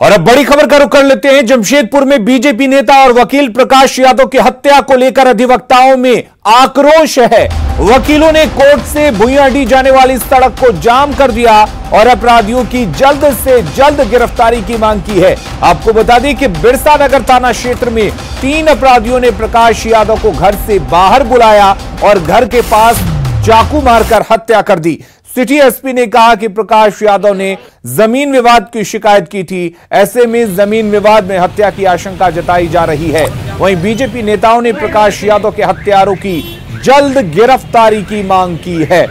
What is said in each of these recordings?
और अब बड़ी खबर का रुख कर लेते हैं। जमशेदपुर में बीजेपी नेता और वकील प्रकाश यादव की हत्या को लेकर अधिवक्ताओं में आक्रोश है। वकीलों ने कोर्ट से भुइयांडीह जाने वाली सड़क को जाम कर दिया और अपराधियों की जल्द से जल्द गिरफ्तारी की मांग की है। आपको बता दें कि बिरसा नगर थाना क्षेत्र में 3 अपराधियों ने प्रकाश यादव को घर से बाहर बुलाया और घर के पास चाकू मारकर हत्या कर दी। सिटी एसपी ने कहा कि प्रकाश यादव ने जमीन विवाद की शिकायत की थी। ऐसे में जमीन विवाद में हत्या की आशंका जताई जा रही है। वहीं बीजेपी नेताओं ने प्रकाश यादव के हत्यारों की जल्द गिरफ्तारी की मांग की है।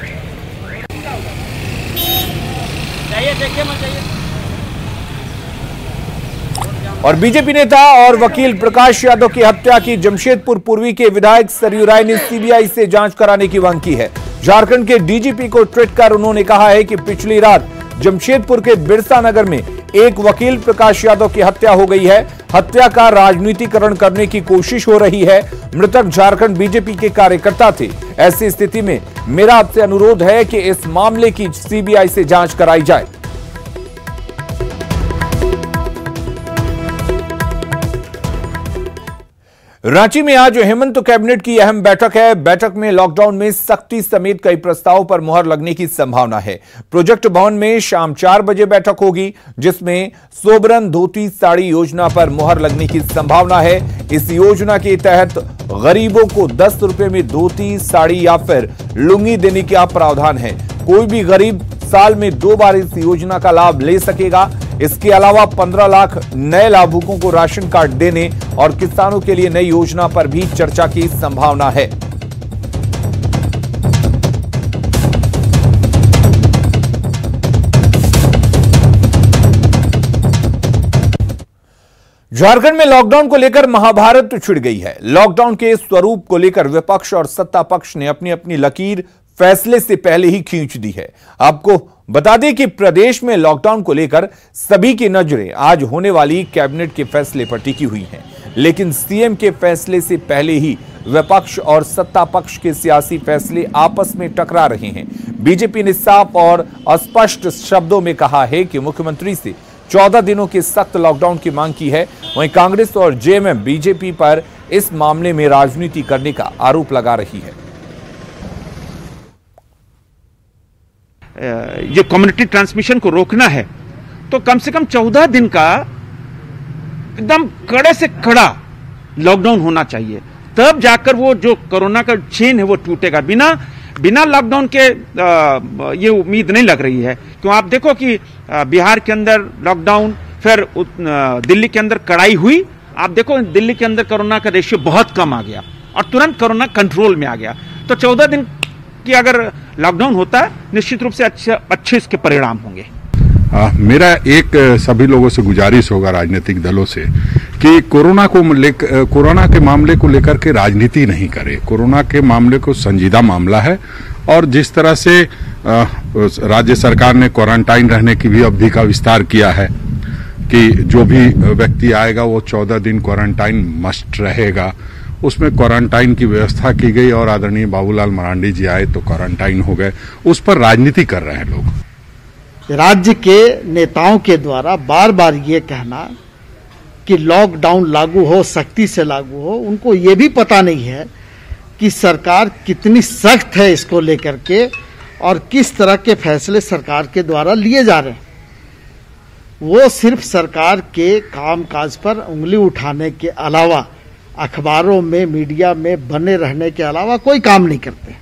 और बीजेपी नेता और वकील प्रकाश यादव की हत्या की जमशेदपुर पूर्वी के विधायक सरयू राय ने सीबीआई से जांच कराने की मांग की है। झारखंड के डीजीपी को ट्वीट कर उन्होंने कहा है कि पिछली रात जमशेदपुर के बिरसा नगर में एक वकील प्रकाश यादव की हत्या हो गई है। हत्या का राजनीतिकरण करने की कोशिश हो रही है। मृतक झारखंड बीजेपी के कार्यकर्ता थे। ऐसी स्थिति में मेरा आपसे अनुरोध है कि इस मामले की सीबीआई से जांच कराई जाए। रांची में आज हेमंत कैबिनेट की अहम बैठक है। बैठक में लॉकडाउन में सख्ती समेत कई प्रस्तावों पर मुहर लगने की संभावना है। प्रोजेक्ट भवन में शाम 4 बजे बैठक होगी, जिसमें सोबरन धोती साड़ी योजना पर मुहर लगने की संभावना है। इस योजना के तहत गरीबों को 10 रुपए में धोती साड़ी या फिर लुंगी देने का प्रावधान है। कोई भी गरीब साल में 2 बार इस योजना का लाभ ले सकेगा। इसके अलावा 15 लाख नए लाभुकों को राशन कार्ड देने और किसानों के लिए नई योजना पर भी चर्चा की संभावना है। झारखंड में लॉकडाउन को लेकर महाभारत छिड़ गई है। लॉकडाउन के स्वरूप को लेकर विपक्ष और सत्ता पक्ष ने अपनी अपनी लकीर फैसले से पहले ही खींच दी है। आपको बता दें कि प्रदेश में लॉकडाउन को लेकर सभी की नजरें आज होने वाली कैबिनेट के फैसले पर टिकी हुई हैं, लेकिन सीएम के फैसले से पहले ही विपक्ष और सत्ता पक्ष के सियासी फैसले आपस में टकरा रहे हैं। बीजेपी ने साफ और स्पष्ट शब्दों में कहा है कि मुख्यमंत्री से 14 दिनों के सख्त लॉकडाउन की मांग की है। वहीं कांग्रेस और जेएमएम बीजेपी पर इस मामले में राजनीति करने का आरोप लगा रही है। ये कम्युनिटी ट्रांसमिशन को रोकना है तो कम से कम 14 दिन का एकदम कड़े से कड़ा लॉकडाउन होना चाहिए, तब जाकर वो जो कोरोना का चेन है वो टूटेगा। बिना लॉकडाउन के ये उम्मीद नहीं लग रही है। क्यों आप देखो कि बिहार के अंदर लॉकडाउन, फिर दिल्ली के अंदर कड़ाई हुई। आप देखो दिल्ली के अंदर कोरोना का रेशियो बहुत कम आ गया और तुरंत कोरोना कंट्रोल में आ गया। तो 14 दिन कि अगर लॉकडाउन होता है निश्चित रूप से अच्छे इसके परिणाम होंगे। मेरा एक सभी लोगों से गुजारिश होगा, राजनीतिक दलों से, कि कोरोना के मामले को लेकर के राजनीति नहीं करे। कोरोना के मामले को संजीदा मामला है और जिस तरह से राज्य सरकार ने क्वारंटाइन रहने की भी अवधि का विस्तार किया है कि जो भी व्यक्ति आएगा वो 14 दिन क्वारंटाइन मस्ट रहेगा, उसमें क्वारंटाइन की व्यवस्था की गई और आदरणीय बाबूलाल मरांडी जी आए तो क्वारंटाइन हो गए। उस पर राजनीति कर रहे हैं लोग। राज्य के नेताओं के द्वारा बार बार ये कहना कि लॉकडाउन लागू हो, सख्ती से लागू हो, उनको ये भी पता नहीं है कि सरकार कितनी सख्त है इसको लेकर के और किस तरह के फैसले सरकार के द्वारा लिए जा रहे हैं। वो सिर्फ सरकार के कामकाज पर उंगली उठाने के अलावा, अखबारों में, मीडिया में बने रहने के अलावा कोई काम नहीं करते।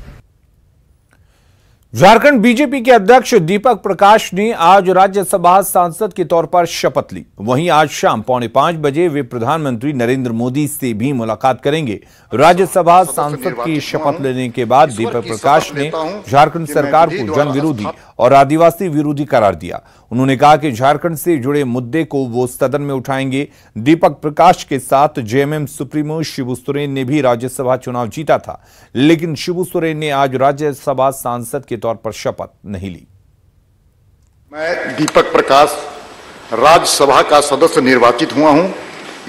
झारखंड बीजेपी के अध्यक्ष दीपक प्रकाश ने आज राज्यसभा सांसद के तौर पर शपथ ली। वहीं आज शाम 4:45 बजे वे प्रधानमंत्री नरेंद्र मोदी से भी मुलाकात करेंगे। राज्यसभा सांसद की शपथ लेने के बाद दीपक प्रकाश ने झारखंड सरकार को जन विरोधी और आदिवासी विरोधी करार दिया। उन्होंने कहा कि झारखंड से जुड़े मुद्दे को वो सदन में उठाएंगे। दीपक प्रकाश के साथ जेएमएम सुप्रीमो शिबू सोरेन ने भी राज्यसभा चुनाव जीता था, लेकिन शिबू सोरेन ने आज राज्यसभा सांसद के तौर पर शपथ नहीं ली। मैं दीपक प्रकाश राज्यसभा का सदस्य निर्वाचित हुआ हूं।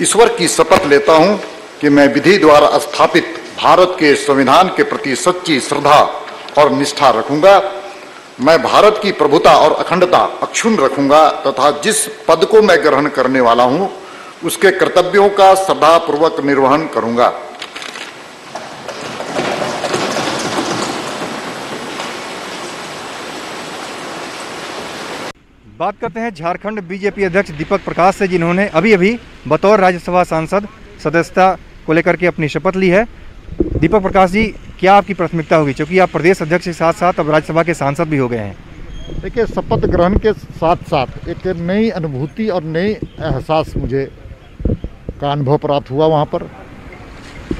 ईश्वर की शपथ लेता हूं कि मैं विधि द्वारा स्थापित भारत के संविधान के प्रति सच्ची श्रद्धा और निष्ठा रखूंगा। मैं भारत की प्रभुता और अखंडता अक्षुण्ण रखूंगा तथा जिस पद को मैं ग्रहण करने वाला हूं उसके कर्तव्यों का श्रद्धापूर्वक निर्वहन करूंगा। बात करते हैं झारखंड बीजेपी अध्यक्ष दीपक प्रकाश से, जिन्होंने अभी बतौर राज्यसभा सांसद सदस्यता को लेकर के अपनी शपथ ली है। दीपक प्रकाश जी, क्या आपकी प्राथमिकता होगी, क्योंकि आप प्रदेश अध्यक्ष के साथ साथ अब राज्यसभा के सांसद भी हो गए हैं? देखिए, शपथ ग्रहण के साथ साथ एक नई अनुभूति और नई एहसास मुझे का अनुभव प्राप्त हुआ। वहाँ पर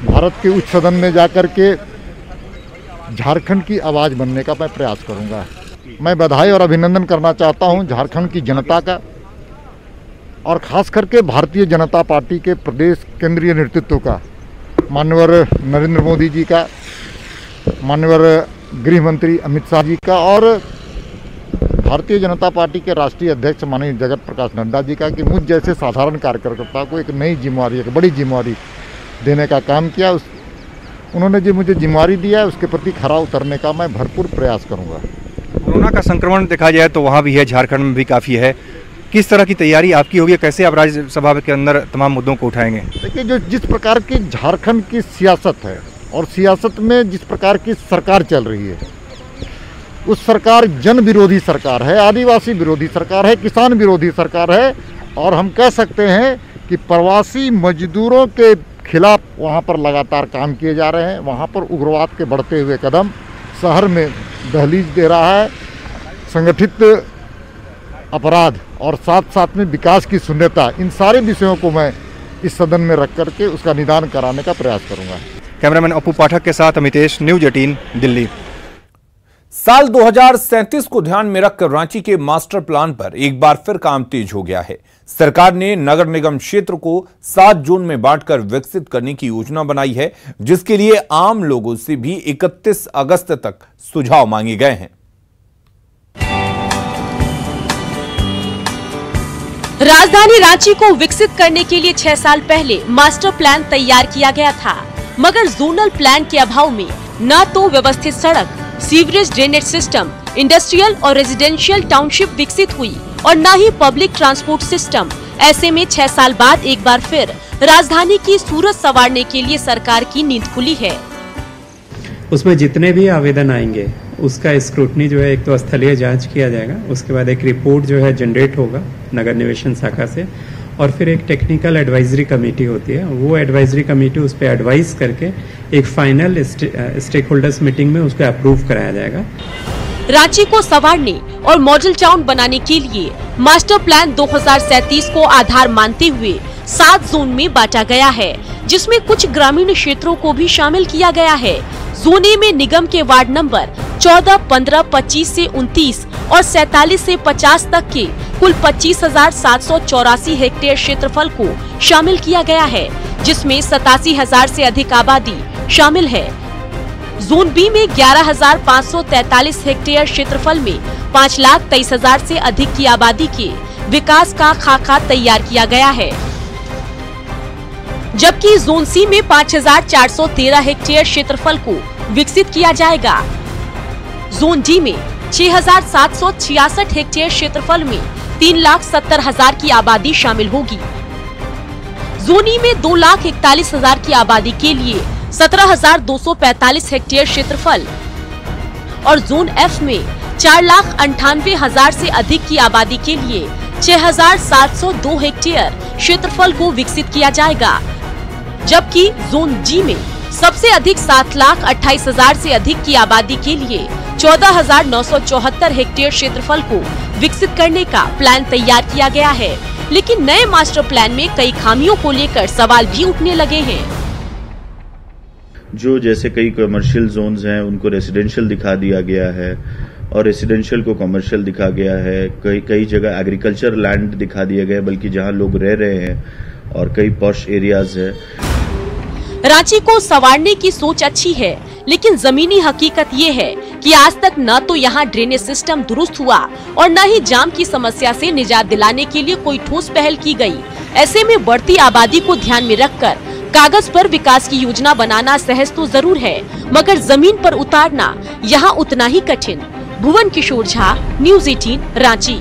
भारत के उच्च सदन में जाकर के झारखंड की आवाज़ बनने का मैं प्रयास करूँगा। मैं बधाई और अभिनंदन करना चाहता हूँ झारखंड की जनता का, और ख़ास करके भारतीय जनता पार्टी के प्रदेश केंद्रीय नेतृत्व का, माननीय नरेंद्र मोदी जी का, माननीय गृह मंत्री अमित शाह जी का, और भारतीय जनता पार्टी के राष्ट्रीय अध्यक्ष माननीय जगत प्रकाश नड्डा जी का, कि मुझ जैसे साधारण कार्यकर्ता को एक नई जिम्मेवारी, एक बड़ी जिम्मेवारी देने का काम किया। उन्होंने जो मुझे जिम्मेवारी दिया है उसके प्रति खरा उतरने का मैं भरपूर प्रयास करूँगा। कोरोना का संक्रमण देखा जाए तो वहाँ भी है, झारखंड में भी काफ़ी है। किस तरह की तैयारी आपकी होगी, कैसे आप राज्यसभा के अंदर तमाम मुद्दों को उठाएंगे? देखिए, जो जिस प्रकार की झारखंड की सियासत है और सियासत में जिस प्रकार की सरकार चल रही है, उस सरकार जन विरोधी सरकार है, आदिवासी विरोधी सरकार है, किसान विरोधी सरकार है, और हम कह सकते हैं कि प्रवासी मजदूरों के खिलाफ वहाँ पर लगातार काम किए जा रहे हैं। वहाँ पर उग्रवाद के बढ़ते हुए कदम शहर में दहलीज दे रहा है, संगठित अपराध और साथ साथ में विकास की शून्यता, इन सारे विषयों को मैं इस सदन में रख करके उसका निदान कराने का प्रयास करूंगा। कैमरामैन अपू पाठक के साथ अमितेश, न्यूज 18 दिल्ली। साल 2037 को ध्यान में रखकर रांची के मास्टर प्लान पर एक बार फिर काम तेज हो गया है। सरकार ने नगर निगम क्षेत्र को 7 जोन में बांटकर विकसित करने की योजना बनाई है, जिसके लिए आम लोगों से भी 31 अगस्त तक सुझाव मांगे गए हैं। राजधानी रांची को विकसित करने के लिए 6 साल पहले मास्टर प्लान तैयार किया गया था, मगर जोनल प्लान के अभाव में न तो व्यवस्थित सड़क, सीवरेज ड्रेनेज सिस्टम, इंडस्ट्रियल और रेजिडेंशियल टाउनशिप विकसित हुई और न ही पब्लिक ट्रांसपोर्ट सिस्टम। ऐसे में 6 साल बाद एक बार फिर राजधानी की सूरत संवारने के लिए सरकार की नींद खुली है। उसमें जितने भी आवेदन आएंगे उसका स्क्रूटनी जो है, एक तो स्थलीय जांच किया जाएगा, उसके बाद एक रिपोर्ट जो है जनरेट होगा नगर निवेशन शाखा से, और फिर एक टेक्निकल एडवाइजरी कमेटी होती है, वो एडवाइजरी कमेटी उस पर एडवाइस करके एक फाइनल स्टेक होल्डर्स मीटिंग में उसको अप्रूव कराया जाएगा। रांची को संवारने और मॉडल टाउन बनाने के लिए मास्टर प्लान 2037 को आधार मानते हुए 7 जोन में बांटा गया है, जिसमें कुछ ग्रामीण क्षेत्रों को भी शामिल किया गया है। जोन ए में निगम के वार्ड नंबर 14, 15, 25 से 29 और 47 से 50 तक के कुल 25,784 हेक्टेयर क्षेत्रफल को शामिल किया गया है, जिसमें 87,000 से अधिक आबादी शामिल है। जोन बी में 11,543 हेक्टेयर क्षेत्रफल में 5,23,000 से अधिक की आबादी के विकास का खाका तैयार किया गया है, जबकि जोन सी में 5,413 हेक्टेयर क्षेत्रफल को विकसित किया जाएगा। जोन डी में 6,766 हेक्टेयर क्षेत्रफल में 3,70,000 की आबादी शामिल होगी। जोन ई में 2,41,000 की आबादी के लिए 17,245 हेक्टेयर क्षेत्रफल और जोन एफ में 4,98,000 से अधिक की आबादी के लिए 6,702 हेक्टेयर क्षेत्रफल को विकसित किया जाएगा, जबकि जोन जी में सबसे अधिक 7,28,000 से अधिक की आबादी के लिए 14,974 हेक्टेयर क्षेत्रफल को विकसित करने का प्लान तैयार किया गया है। लेकिन नए मास्टर प्लान में कई खामियों को लेकर सवाल भी उठने लगे हैं। जो जैसे कई कमर्शियल जोन्स हैं उनको रेसिडेंशियल दिखा दिया गया है और रेसिडेंशियल को कमर्शियल दिखा गया है। कई जगह एग्रीकल्चर लैंड दिखा दिया गया, बल्कि जहां लोग रह रहे हैं, और कई पॉश एरियाज है। रांची को संवारने की सोच अच्छी है, लेकिन जमीनी हकीकत ये है कि आज तक न तो यहाँ ड्रेनेज सिस्टम दुरुस्त हुआ और न ही जाम की समस्या से निजात दिलाने के लिए कोई ठोस पहल की गई। ऐसे में बढ़ती आबादी को ध्यान में रखकर कागज पर विकास की योजना बनाना सहज तो जरूर है, मगर जमीन पर उतारना यहाँ उतना ही कठिन। भुवन किशोर झा, न्यूज़ 18 रांची।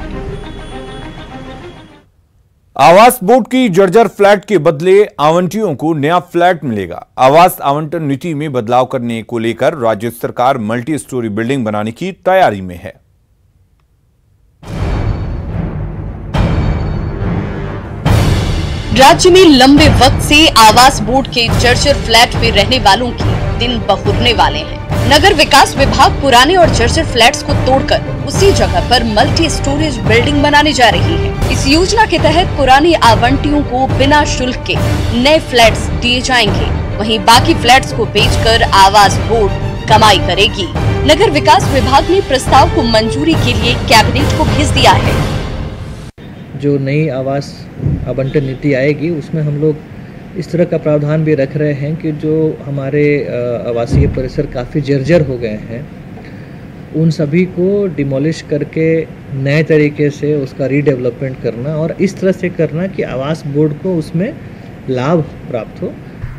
आवास बोर्ड की जर्जर फ्लैट के बदले आवंटियों को नया फ्लैट मिलेगा। आवास आवंटन नीति में बदलाव करने को लेकर राज्य सरकार मल्टी स्टोरी बिल्डिंग बनाने की तैयारी में है। राज्य में लंबे वक्त से आवास बोर्ड के जर्जर फ्लैट में रहने वालों के दिन बहुरने वाले हैं। नगर विकास विभाग पुराने और जर्जर फ्लैट्स को तोड़कर उसी जगह पर मल्टी स्टोरेज बिल्डिंग बनाने जा रही है। इस योजना के तहत पुराने आवंटियों को बिना शुल्क के नए फ्लैट्स दिए जाएंगे, वहीं बाकी फ्लैट्स को बेचकर आवास बोर्ड कमाई करेगी। नगर विकास विभाग ने प्रस्ताव को मंजूरी के लिए कैबिनेट को भेज दिया है। जो नई आवास आवंटन नीति आएगी उसमें हम लोग इस तरह का प्रावधान भी रख रहे हैं कि जो हमारे आवासीय परिसर काफ़ी जर्जर हो गए हैं उन सभी को डिमोलिश करके नए तरीके से उसका रीडेवलपमेंट करना और इस तरह से करना कि आवास बोर्ड को उसमें लाभ प्राप्त हो।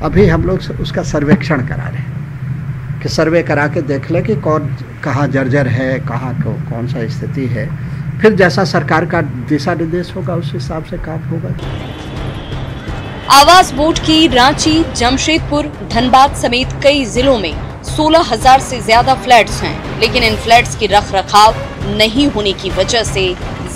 अभी हम लोग उसका सर्वेक्षण करा रहे हैं कि सर्वे करा के देख ले कि कौन कहाँ जर्जर है, कहाँ कौन सा स्थिति है, फिर जैसा सरकार का दिशा निर्देश होगा उस हिसाब से काम होगा। आवास बोर्ड की रांची, जमशेदपुर, धनबाद समेत कई जिलों में 16,000 से ज्यादा फ्लैट्स हैं, लेकिन इन फ्लैट्स की रखरखाव नहीं होने की वजह से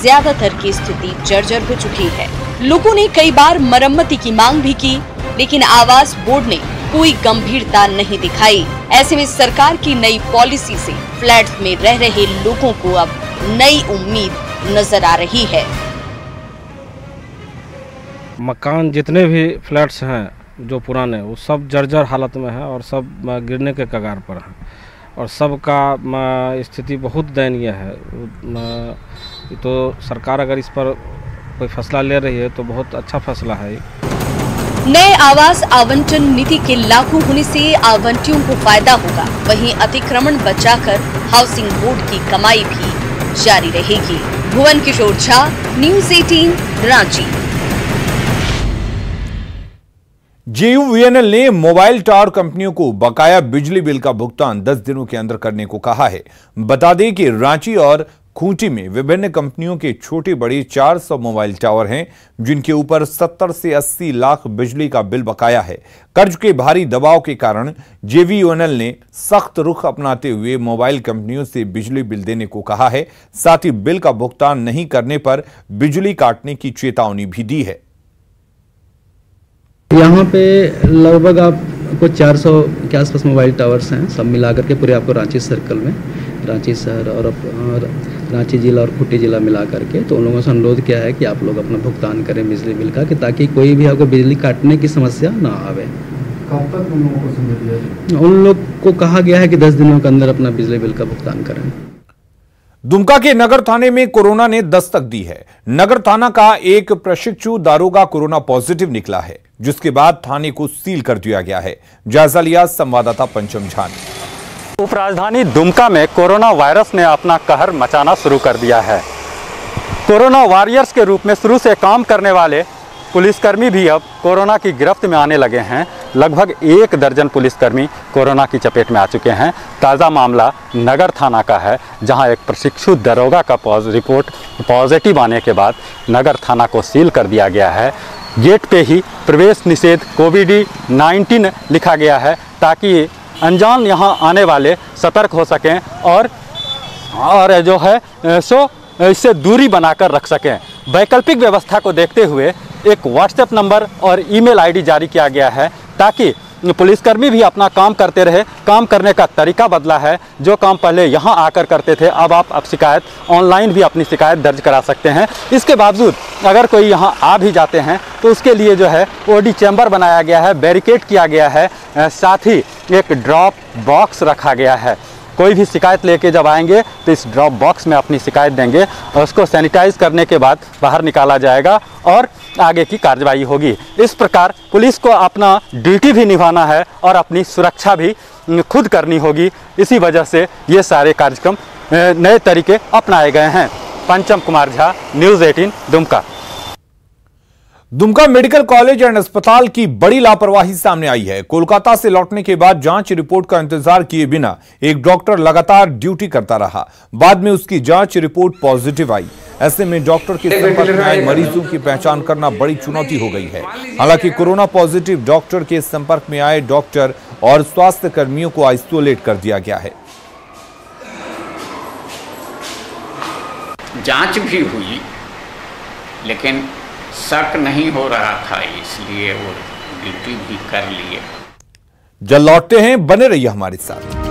ज्यादातर की स्थिति जर्जर हो चुकी है। लोगों ने कई बार मरम्मती की मांग भी की, लेकिन आवास बोर्ड ने कोई गंभीरता नहीं दिखाई। ऐसे में सरकार की नई पॉलिसी से फ्लैट्स में रह रहे लोगों को अब नई उम्मीद नजर आ रही है। मकान जितने भी फ्लैट्स हैं जो पुराने, वो सब जर्जर हालत में है और सब गिरने के कगार पर हैं और सबका स्थिति बहुत दयनीय है। तो सरकार अगर इस पर कोई फैसला ले रही है तो बहुत अच्छा फैसला है। नए आवास आवंटन नीति के लागू होने से आवंटियों को फायदा होगा, वहीं अतिक्रमण बचाकर हाउसिंग बोर्ड की कमाई भी जारी रहेगी। भुवन किशोर झा, न्यूज़ 18 रांची। JUVNL ने मोबाइल टावर कंपनियों को बकाया बिजली बिल का भुगतान 10 दिनों के अंदर करने को कहा है। बता दें कि रांची और खूंटी में विभिन्न कंपनियों के छोटे बड़े 400 मोबाइल टावर हैं, जिनके ऊपर 70 से 80 लाख बिजली का बिल बकाया है। कर्ज के भारी दबाव के कारण JUVNL ने सख्त रुख अपनाते हुए मोबाइल कंपनियों से बिजली बिल देने को कहा है। साथ ही बिल का भुगतान नहीं करने पर बिजली काटने की चेतावनी भी दी है। यहाँ पे लगभग आपको 400 के आसपास मोबाइल टावर्स हैं, सब मिलाकर के पूरे आपको रांची सर्कल में, रांची शहर और रांची जिला और खूंटी जिला मिला करके। तो उन लोगों से अनुरोध किया है कि आप लोग अपना भुगतान करें बिजली बिल का, कि ताकि कोई भी आपको बिजली काटने की समस्या ना आवे। कब तक उन लोगों को समय दिया? उन लोग को कहा गया है कि 10 दिनों के अंदर अपना बिजली बिल का भुगतान करें। दुमका के नगर थाने में कोरोना ने दस्तक दी है। नगर थाना का एक प्रशिक्षु दारोगा कोरोना पॉजिटिव निकला है, जिसके बाद थाने को सील कर दिया गया है। जायजा लिया संवाददाता पंचम झा ने। उपराजधानी दुमका में कोरोना वायरस ने अपना कहर मचाना शुरू कर दिया है। कोरोना वॉरियर्स के रूप में शुरू से काम करने वाले पुलिसकर्मी भी अब कोरोना की गिरफ्त में आने लगे हैं। लगभग 1 दर्जन पुलिसकर्मी कोरोना की चपेट में आ चुके हैं। ताज़ा मामला नगर थाना का है, जहां एक प्रशिक्षु दरोगा का रिपोर्ट पॉजिटिव आने के बाद नगर थाना को सील कर दिया गया है। गेट पे ही प्रवेश निषेध COVID-19 लिखा गया है, ताकि अनजान यहां आने वाले सतर्क हो सकें और जो है सो इससे दूरी बनाकर रख सकें। वैकल्पिक व्यवस्था को देखते हुए एक व्हाट्सएप नंबर और ईमेल आईडी जारी किया गया है, ताकि पुलिसकर्मी भी अपना काम करते रहे। काम करने का तरीका बदला है। जो काम पहले यहां आकर करते थे, अब आप शिकायत ऑनलाइन भी अपनी शिकायत दर्ज करा सकते हैं। इसके बावजूद अगर कोई यहां आ भी जाते हैं तो उसके लिए जो है OD चैम्बर बनाया गया है, बैरिकेड किया गया है, साथ ही एक ड्रॉप बॉक्स रखा गया है। कोई भी शिकायत लेके जब आएंगे तो इस ड्रॉप बॉक्स में अपनी शिकायत देंगे और उसको सैनिटाइज करने के बाद बाहर निकाला जाएगा और आगे की कार्रवाई होगी। इस प्रकार पुलिस को अपना ड्यूटी भी निभाना है और अपनी सुरक्षा भी खुद करनी होगी। इसी वजह से ये सारे कार्यक्रम नए तरीके अपनाए गए हैं। पंचम Kumar Jha, news 18 Dumka. Dumka medical college and अस्पताल की बड़ी लापरवाही सामने आई है। कोलकाता से लौटने के बाद जांच रिपोर्ट का इंतजार किए बिना एक डॉक्टर लगातार ड्यूटी करता रहा। बाद में उसकी जांच रिपोर्ट पॉजिटिव आई। ऐसे में डॉक्टर के संपर्क में आए मरीजों की पहचान करना बड़ी चुनौती हो गई है। हालांकि कोरोना पॉजिटिव डॉक्टर के संपर्क में आए डॉक्टर और स्वास्थ्य कर्मियों को आइसोलेट कर दिया गया है। जांच भी हुई लेकिन शक नहीं हो रहा था, इसलिए वो ड्यूटी भी कर लिए। जल्द लौटते हैं, बने रहिए हमारे साथ।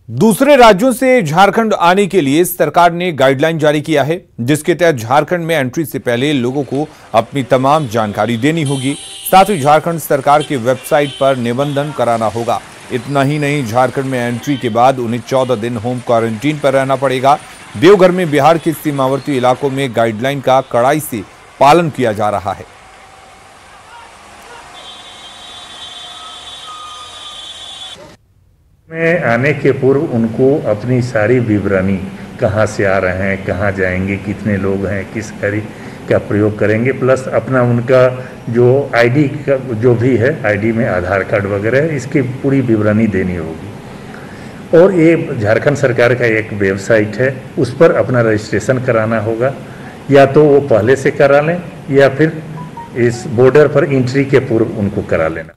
दूसरे राज्यों से झारखंड आने के लिए सरकार ने गाइडलाइन जारी किया है, जिसके तहत झारखंड में एंट्री से पहले लोगों को अपनी तमाम जानकारी देनी होगी। साथ ही झारखंड सरकार के वेबसाइट पर निबंधन कराना होगा। इतना ही नहीं, झारखंड में एंट्री के बाद उन्हें 14 दिन होम क्वारंटीन पर रहना पड़ेगा। देवघर में बिहार के सीमावर्ती इलाकों में गाइडलाइन का कड़ाई से पालन किया जा रहा है। में आने के पूर्व उनको अपनी सारी विवरणी, कहाँ से आ रहे हैं, कहाँ जाएंगे, कितने लोग हैं, किस गाड़ी का प्रयोग करेंगे, प्लस अपना उनका जो आईडी का जो भी है, आईडी में आधार कार्ड वगैरह है, इसकी पूरी विवरणी देनी होगी। और ये झारखंड सरकार का एक वेबसाइट है, उस पर अपना रजिस्ट्रेशन कराना होगा। या तो वो पहले से करा लें या फिर इस बॉर्डर पर एंट्री के पूर्व उनको करा लेना।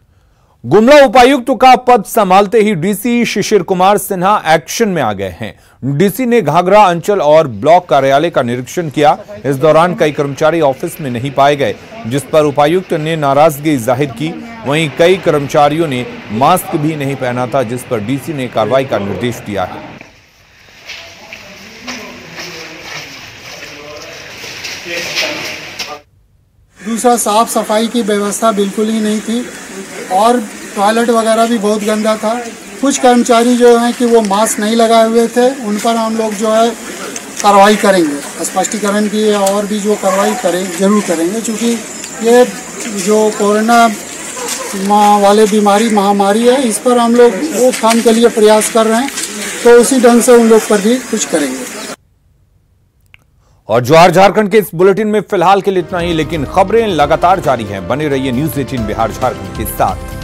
गुमला उपायुक्त का पद संभालते ही डीसी शिशिर कुमार सिन्हा एक्शन में आ गए हैं। डीसी ने घाघरा अंचल और ब्लॉक कार्यालय का निरीक्षण किया। इस दौरान कई कर्मचारी ऑफिस में नहीं पाए गए, जिस पर उपायुक्त ने नाराजगी जाहिर की। वहीं कई कर्मचारियों ने मास्क भी नहीं पहना था, जिस पर डीसी ने कार्रवाई का निर्देश दिया है। दूसरा, साफ सफाई की व्यवस्था बिल्कुल ही नहीं थी और टॉयलेट वगैरह भी बहुत गंदा था। कुछ कर्मचारी जो हैं कि वो मास्क नहीं लगाए हुए थे, उन पर हम लोग जो है कार्रवाई करेंगे, स्पष्टीकरण की और भी जो कार्रवाई जरूर करेंगे, क्योंकि ये जो कोरोना वाले महामारी है, इस पर हम लोग वो काम के लिए प्रयास कर रहे हैं, तो उसी ढंग से उन लोग पर भी कुछ करेंगे। और ज्वार झारखंड के इस बुलेटिन में फिलहाल के लिए इतना ही, लेकिन खबरें लगातार जारी हैं। बने रहिए न्यूज़ 18 बिहार झारखंड के साथ।